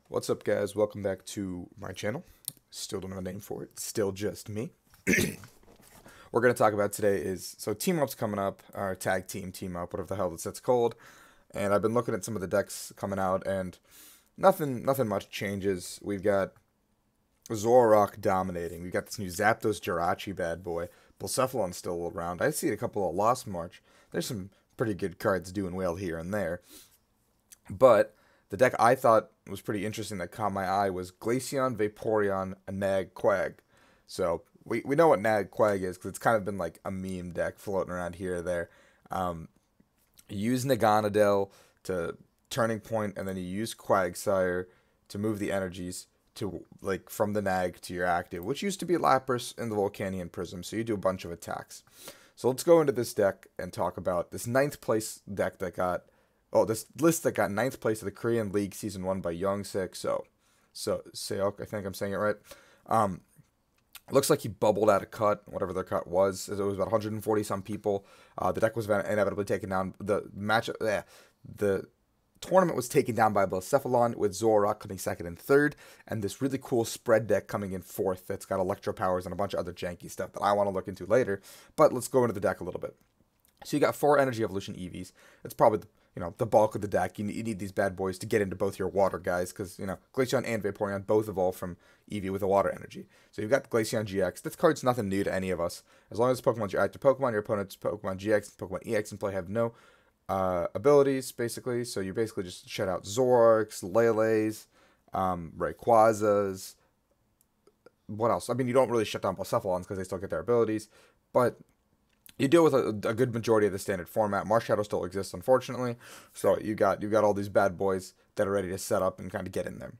What's up, guys? Welcome back to my channel. Still don't have a name for it. Still just me. We're going to talk about today is, so team up's coming up, our tag team up, whatever the hell that's called. And I've been looking at some of the decks coming out, and nothing much changes. We've got Zoroark dominating. We've got this new Zapdos Jirachi bad boy. Blacephalon's still around. I see a couple of Lost March. There's some pretty good cards doing well here and there. But the deck I thought was pretty interesting that caught my eye was Glaceon, Vaporeon, and NagQuag. So we know what NagQuag is because it's kind of been like a meme deck floating around here or there. You use Naganadel to Turning Point, and then you use Quagsire to move the energies to like from the Nag to your active, which used to be Lapras in the Volcanion Prism. So you do a bunch of attacks. So let's go into this deck and talk about this ninth place deck that got this list that got ninth place of the Korean League Season 1 by Youngsik. So Seok, I think I'm saying it right. Looks like he bubbled out a cut, whatever their cut was. It was about 140 some people. The deck was inevitably taken down. The tournament was taken down by Blacephalon, with Zoroark coming second and third, and this really cool spread deck coming in fourth that's got Electro Powers and a bunch of other janky stuff that I want to look into later. But let's go into the deck a little bit. So you got 4 Energy Evolution EVs. It's probably the bulk of the deck. You need these bad boys to get into both your water guys, because Glaceon and Vaporeon both evolve from Eevee with a water energy. So you've got Glaceon GX. This card's nothing new to any of us. As long as Pokemon's your active Pokemon, your opponent's Pokemon GX and Pokemon EX in play have no abilities, basically. So you basically just shut out Zoroarks, Lele's, Rayquazas. What else? I mean, you don't really shut down Blacephalons because they still get their abilities, but you deal with a good majority of the standard format. Marshadow still exists, unfortunately. So you got all these bad boys that are ready to set up and kind of get in there.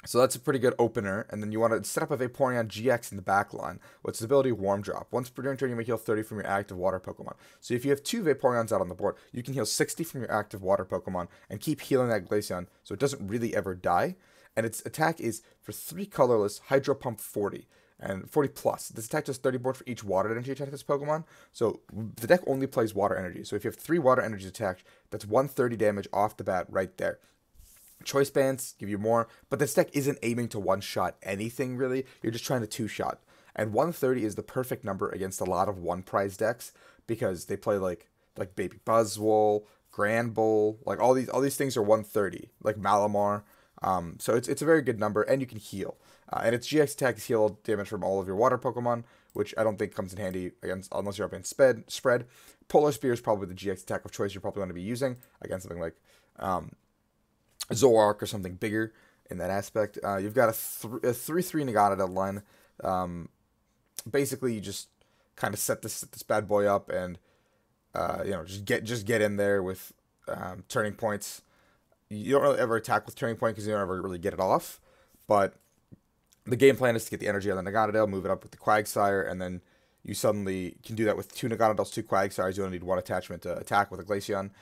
So that's a pretty good opener. And then you want to set up a Vaporeon GX in the back line with its ability Warm Drop. Once per turn, you may heal 30 from your active water Pokemon. So if you have 2 Vaporeons out on the board, you can heal 60 from your active water Pokemon and keep healing that Glaceon so it doesn't really ever die. And its attack is for 3 colorless, Hydro Pump 40. And 40 plus. This attack does 30 board for each water energy attack this Pokemon. So the deck only plays water energy. So if you have 3 water energies attacked, that's 130 damage off the bat right there. Choice bands give you more, but this deck isn't aiming to one-shot anything really. You're just trying to 2-shot. And 130 is the perfect number against a lot of one-prize decks because they play like Baby Buzzwole, Granbull, like all these things are 130, like Malamar. So it's a very good number, and you can heal. And its GX attack is heal damage from all of your water Pokemon, which I don't think comes in handy against unless you're up in spread. Polar Spear is probably the GX attack of choice you're probably going to be using against something like Zoroark or something bigger in that aspect. You've got a 3/3 Naganadel line. Basically, you just kind of set this bad boy up, and just get in there with turning points. You don't really ever attack with Turning Point because you don't ever really get it off, but the game plan is to get the energy on the Naganadel, move it up with the Quagsire, and then you suddenly can do that with 2 Naganadels, 2 Quagsires. You only need 1 attachment to attack with a Glaceon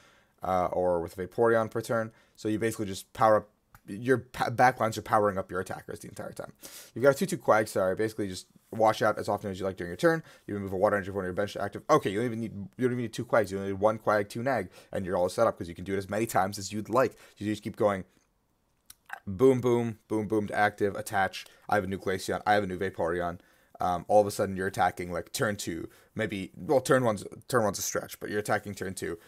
or with a Vaporeon per turn. So you basically just power up your backlines are powering up your attackers the entire time. You've got a 2/2 Quagsire, basically just wash out as often as you like during your turn. You remove a water energy from your bench to active. Okay, you don't even need 2 Quags. You only need 1 Quag, 2 Nag, and you're all set up because you can do it as many times as you'd like. You just keep going. Boom, boom, boom, boom to active, attach. I have a new Glaceon. I have a new Vaporeon. All of a sudden you're attacking like turn 2, maybe. Well, turn one's a stretch, but you're attacking turn 2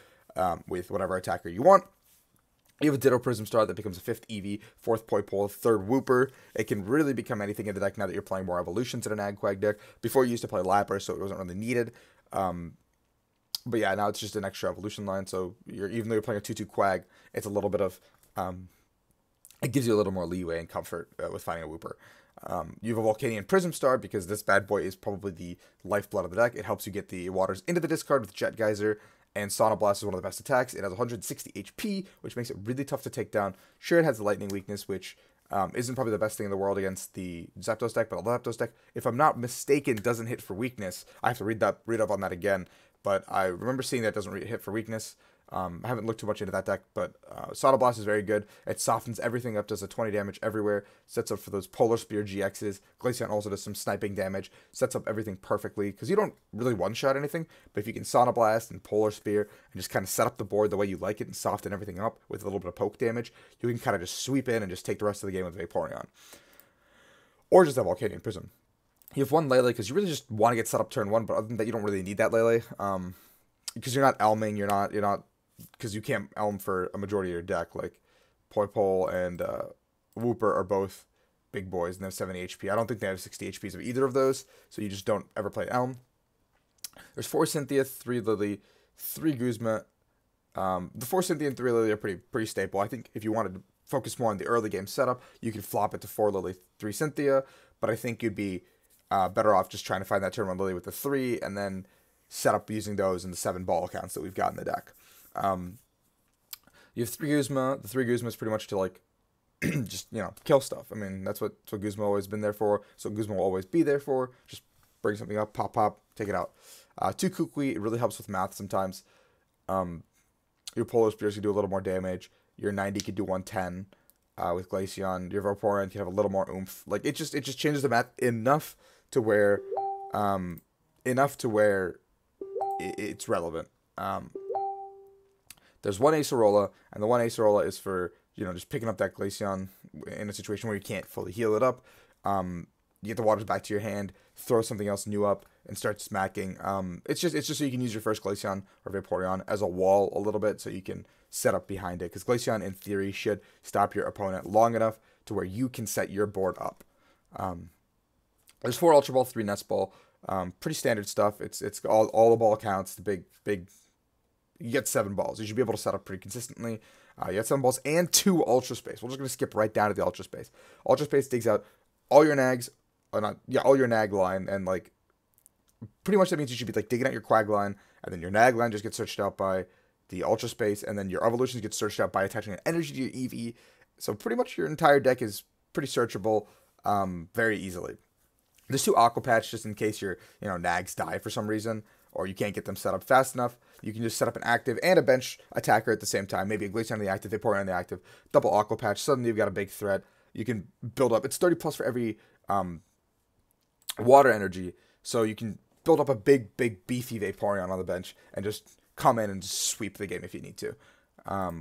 with whatever attacker you want. You have a Ditto Prism Star that becomes a 5th Eevee, 4th Poipole, 3rd Wooper. It can really become anything in the deck now that you're playing more evolutions in a NagQuag deck. Before you used to play Lapras, so it wasn't really needed. But yeah, now it's just an extra evolution line. So even though you're playing a 2/2 Quag, it's a little bit of it gives you a little more leeway and comfort with finding a Wooper. You have a Volcanion Prism Star because this bad boy is probably the lifeblood of the deck. It helps you get the waters into the discard with Jet Geyser. And Sauna Blast is one of the best attacks. It has 160 HP, which makes it really tough to take down. Sure, it has the lightning weakness, which isn't probably the best thing in the world against the Zapdos deck, but the Zapdos deck, if I'm not mistaken, doesn't hit for weakness. I have to read up on that again, but I remember seeing that it doesn't hit for weakness. I haven't looked too much into that deck, but Soda Blast is very good. It softens everything up, does a 20 damage everywhere, sets up for those Polar Spear GXs. Glaceon also does some sniping damage, sets up everything perfectly, because you don't really one-shot anything, but if you can Soda Blast and Polar Spear and just kind of set up the board the way you like it and soften everything up with a little bit of poke damage, you can kind of just sweep in and just take the rest of the game with Vaporeon. Or just have Volcanion Prism. You have one Lele because you really just want to get set up turn 1, but other than that, you don't really need that Lele. Because you're not Elming, you're not, because you can't Elm for a majority of your deck. Like, Poipole and Wooper are both big boys and they have 70 HP. I don't think they have 60 HPs of either of those, so you just don't ever play Elm. There's 4 Cynthia, 3 Lily, 3 Guzma. The 4 Cynthia and 3 Lily are pretty staple. I think if you wanted to focus more on the early game setup, you could flop it to 4 Lily, 3 Cynthia, but I think you'd be better off just trying to find that turn 1 Lily with the 3 and then set up using those in the 7 ball accounts that we've got in the deck. You have 3 Guzma. The 3 Guzma is pretty much to, like, just, kill stuff. I mean, that's what Guzma always been there for. So Guzma will always be there for. Just bring something up, pop, take it out. 2 Kukui, it really helps with math sometimes. Your Polar Spears can do a little more damage. Your 90 could do 110 with Glaceon. Your Vaporeon can have a little more oomph. Like, it just changes the math enough to where it's relevant. There's one Acerola, and the one Acerola is for, just picking up that Glaceon in a situation where you can't fully heal it up. You get the waters back to your hand, throw something else new up, and start smacking. It's just so you can use your first Glaceon or Vaporeon as a wall a little bit, so you can set up behind it. Because Glaceon, in theory, should stop your opponent long enough to where you can set your board up. There's 4 Ultra Ball, 3 Nest Ball. Pretty standard stuff. It's all the ball counts. The big. You get 7 balls. You should be able to set up pretty consistently. You get 7 balls and 2 Ultra Space. We're just going to skip right down to the Ultra Space. Ultra Space digs out all your nags, all your nag line, and, like, pretty much that means you should be, like, digging out your Quag line, and then your nag line just gets searched out by the Ultra Space, and then your evolutions get searched out by attaching an energy to your Eevee. So pretty much your entire deck is pretty searchable very easily. There's 2 Aqua Patch just in case your nags die for some reason, or you can't get them set up fast enough. You can just set up an active and a bench attacker at the same time. Maybe a Glaceon on the active, Vaporeon on the active, double Aqua Patch. Suddenly you've got a big threat. You can build up. It's 30 plus for every water energy, so you can build up a big beefy Vaporeon on the bench and just come in and just sweep the game if you need to,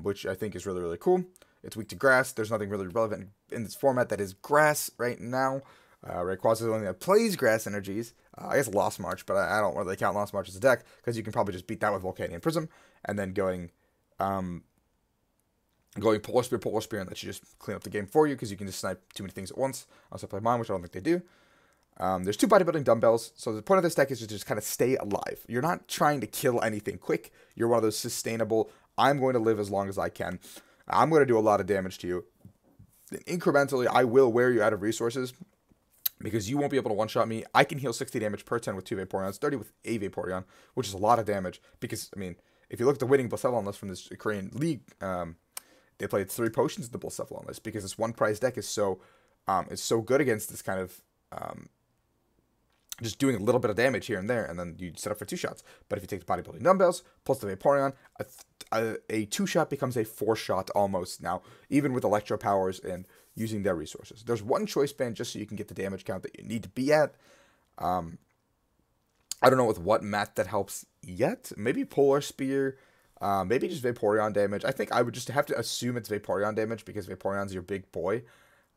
which I think is really, really cool. It's weak to grass. There's nothing really relevant in this format that is grass right now. Rayquaza is the only that plays grass energies. I guess Lost March, but I don't really count Lost March as a deck because you can probably just beat that with Volcanion Prism and then going Polar Spear, and that should just clean up the game for you because you can just snipe too many things at once. Also play mine, which I don't think they do. There's 2 bodybuilding dumbbells, so the point of this deck is to just kind of stay alive. You're not trying to kill anything quick. You're one of those sustainable, I'm going to live as long as I can. I'm going to do a lot of damage to you. And incrementally, I will wear you out of resources because you won't be able to one-shot me. I can heal 60 damage per turn with 2 Vaporeons, 30 with a Vaporeon, which is a lot of damage because, I mean, if you look at the winning Blacephalon list from this Korean league, they played 3 potions in the Blacephalon list because this one prize deck is so good against this kind of just doing a little bit of damage here and there, and then you set up for 2 shots. But if you take the bodybuilding dumbbells plus the Vaporeon, a 2-shot becomes a 4-shot almost now, even with electro powers and using their resources. There's 1 choice band just so you can get the damage count that you need to be at. I don't know with what math that helps yet. Maybe Polar Spear, maybe just Vaporeon damage. I think I would just have to assume it's Vaporeon damage because Vaporeon's your big boy.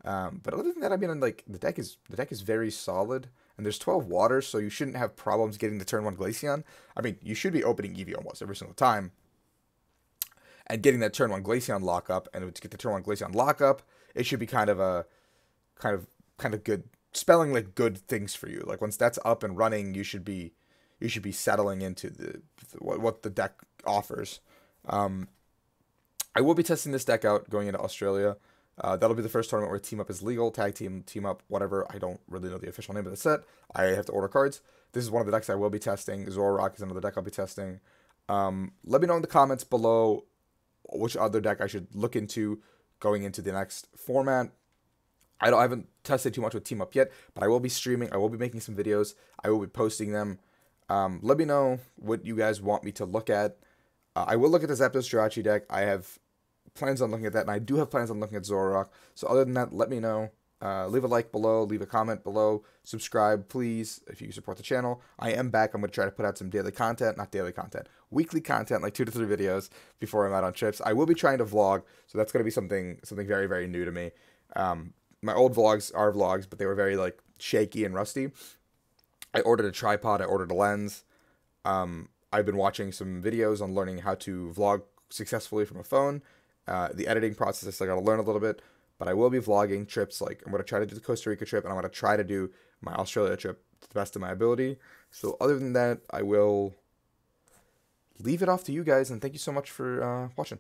But other than that, I mean, like, the deck is very solid, and there's 12 waters, so you shouldn't have problems getting the turn 1 Glaceon. I mean, you should be opening Eevee almost every single time, and getting that turn 1 Glaceon lockup, and to get the turn 1 Glaceon lockup, it should be kind of good, spelling like good things for you. Like once that's up and running, you should be settling into what the deck offers. I will be testing this deck out going into Australia. That'll be the first tournament where Team Up is legal. Tag Team, Team Up, whatever. I don't really know the official name of the set. I have to order cards. This is one of the decks I will be testing. Zoroark is another deck I'll be testing. Let me know in the comments below which other deck I should look into going into the next format. I haven't tested too much with Team Up yet, but I will be streaming. I will be making some videos. I will be posting them. Let me know what you guys want me to look at. I will look at the Zapdos Jirachi deck. I have plans on looking at that, and I do have plans on looking at Zoroark. So other than that, let me know. Leave a like below, leave a comment below, subscribe, please, if you support the channel. I am back. I'm going to try to put out some daily content, not daily content, weekly content, like 2 to 3 videos before I'm out on trips. I will be trying to vlog, so that's going to be something very, very new to me. My old vlogs are vlogs, but they were very, like, shaky and rusty. I ordered a tripod, I ordered a lens. I've been watching some videos on learning how to vlog successfully from a phone. The editing process, I still got to learn a little bit. But I will be vlogging trips. Like, I'm going to try to do the Costa Rica trip, and I'm going to try to do my Australia trip to the best of my ability. So other than that, I will leave it off to you guys, and thank you so much for watching.